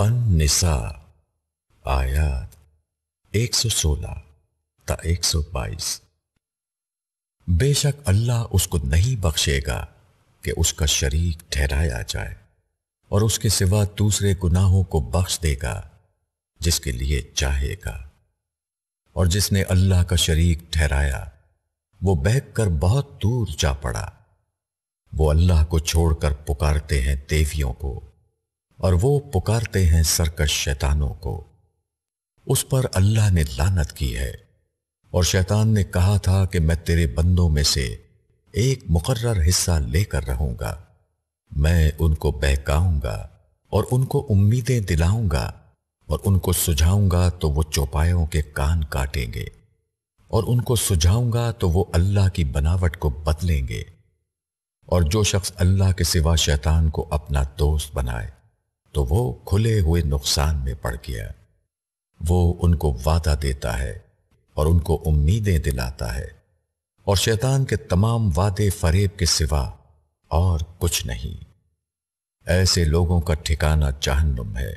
النساء آیات 116 تا 122۔ بے شک اللہ اس کو نہیں بخشے گا کہ اس کا شریک ٹھہرایا جائے، اور اس کے سوا دوسرے گناہوں کو بخش دے گا جس کے لیے چاہے گا، اور جس نے اللہ کا شریک ٹھہرایا وہ بہک کر بہت دور جا پڑا۔ وہ اللہ کو چھوڑ کر پکارتے ہیں دیویوں کو، اور وہ پکارتے ہیں سرکش شیطانوں کو۔ اس پر اللہ نے لعنت کی ہے، اور شیطان نے کہا تھا کہ میں تیرے بندوں میں سے ایک مقرر حصہ لے کر رہوں گا، میں ان کو بہکاؤں گا اور ان کو امیدیں دلاؤں گا، اور ان کو سجھاؤں گا تو وہ چوپایوں کے کان کاٹیں گے، اور ان کو سجھاؤں گا تو وہ اللہ کی بناوٹ کو بدلیں گے۔ اور جو شخص اللہ کے سوا شیطان کو اپنا دوست بنائے تو وہ کھلے ہوئے نقصان میں پڑ گیا۔ وہ ان کو وعدہ دیتا ہے اور ان کو امیدیں دلاتا ہے، اور شیطان کے تمام وعدے فریب کے سوا اور کچھ نہیں۔ ایسے لوگوں کا ٹھکانہ جہنم ہے،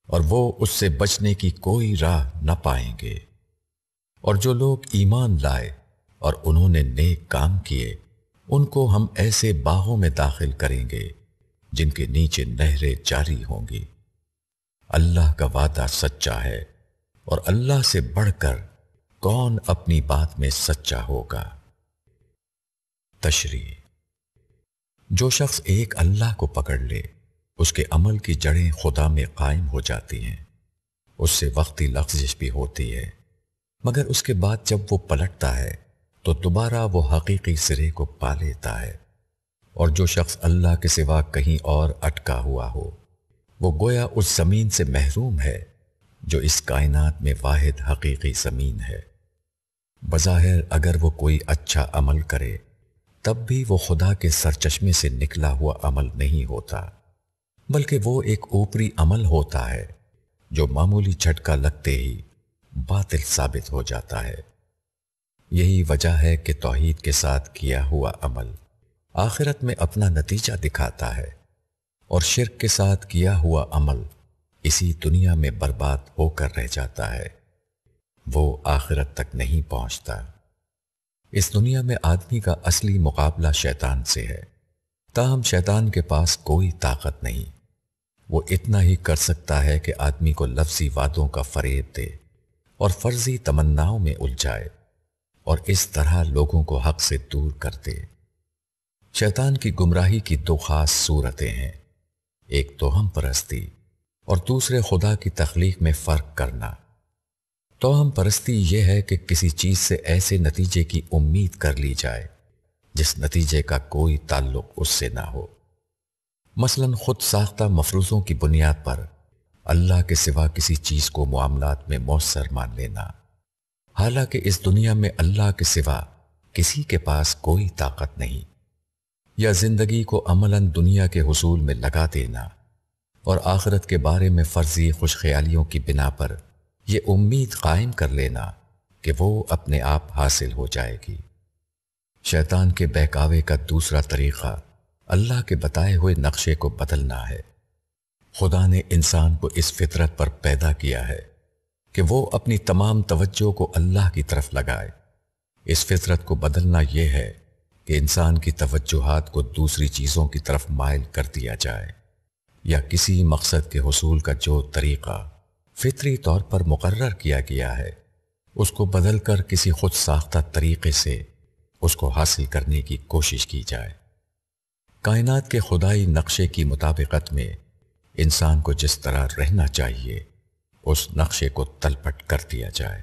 اور وہ اس سے بچنے کی کوئی راہ نہ پائیں گے۔ اور جو لوگ ایمان لائے اور انہوں نے نیک کام کیے، ان کو ہم ایسے باغوں میں داخل کریں گے جن کے نیچے نہریں جاری ہوں گی۔ اللہ کا وعدہ سچا ہے، اور اللہ سے بڑھ کر کون اپنی بات میں سچا ہوگا۔ تشریح: جو شخص ایک اللہ کو پکڑ لے، اس کے عمل کی جڑیں خدا میں قائم ہو جاتی ہیں۔ اس سے وقتی لغزش بھی ہوتی ہے، مگر اس کے بعد جب وہ پلٹتا ہے تو دوبارہ وہ حقیقی سرے کو پا لیتا ہے۔ اور جو شخص اللہ کے سوا کہیں اور اٹکا ہوا ہو، وہ گویا اس زمین سے محروم ہے جو اس کائنات میں واحد حقیقی زمین ہے۔ بظاہر اگر وہ کوئی اچھا عمل کرے تب بھی وہ خدا کے سرچشمے سے نکلا ہوا عمل نہیں ہوتا، بلکہ وہ ایک اوپری عمل ہوتا ہے جو معمولی جھٹکا لگتے ہی باطل ثابت ہو جاتا ہے۔ یہی وجہ ہے کہ توحید کے ساتھ کیا ہوا عمل آخرت میں اپنا نتیجہ دکھاتا ہے، اور شرک کے ساتھ کیا ہوا عمل اسی دنیا میں برباد ہو کر رہ جاتا ہے، وہ آخرت تک نہیں پہنچتا۔ اس دنیا میں آدمی کا اصلی مقابلہ شیطان سے ہے، تاہم شیطان کے پاس کوئی طاقت نہیں۔ وہ اتنا ہی کر سکتا ہے کہ آدمی کو لفظی وعدوں کا فریب دے اور فرضی تمناؤں میں الجھائے، اور اس طرح لوگوں کو حق سے دور کر دے۔ شیطان کی گمراہی کی دو خاص صورتیں ہیں، ایک توہم پرستی اور دوسرے خدا کی تخلیق میں فرق کرنا۔ توہم پرستی یہ ہے کہ کسی چیز سے ایسے نتیجے کی امید کر لی جائے جس نتیجے کا کوئی تعلق اس سے نہ ہو، مثلا خود ساختہ مفروضوں کی بنیاد پر اللہ کے سوا کسی چیز کو معاملات میں مؤثر مان لینا، حالانکہ اس دنیا میں اللہ کے سوا کسی کے پاس کوئی طاقت نہیں، یا زندگی کو عملاً دنیا کے حصول میں لگا دینا، اور آخرت کے بارے میں فرضی خوش خیالیوں کی بنا پر یہ امید قائم کر لینا کہ وہ اپنے آپ حاصل ہو جائے گی۔ شیطان کے بہکاوے کا دوسرا طریقہ اللہ کے بتائے ہوئے نقشے کو بدلنا ہے۔ خدا نے انسان کو اس فطرت پر پیدا کیا ہے کہ وہ اپنی تمام توجہ کو اللہ کی طرف لگائے۔ اس فطرت کو بدلنا یہ ہے کہ انسان کی توجہات کو دوسری چیزوں کی طرف مائل کر دیا جائے، یا کسی مقصد کے حصول کا جو طریقہ فطری طور پر مقرر کیا گیا ہے اس کو بدل کر کسی خود ساختہ طریقے سے اس کو حاصل کرنے کی کوشش کی جائے۔ کائنات کے خدائی نقشے کی مطابقت میں انسان کو جس طرح رہنا چاہیے اس نقشے کو تلپٹ کر دیا جائے۔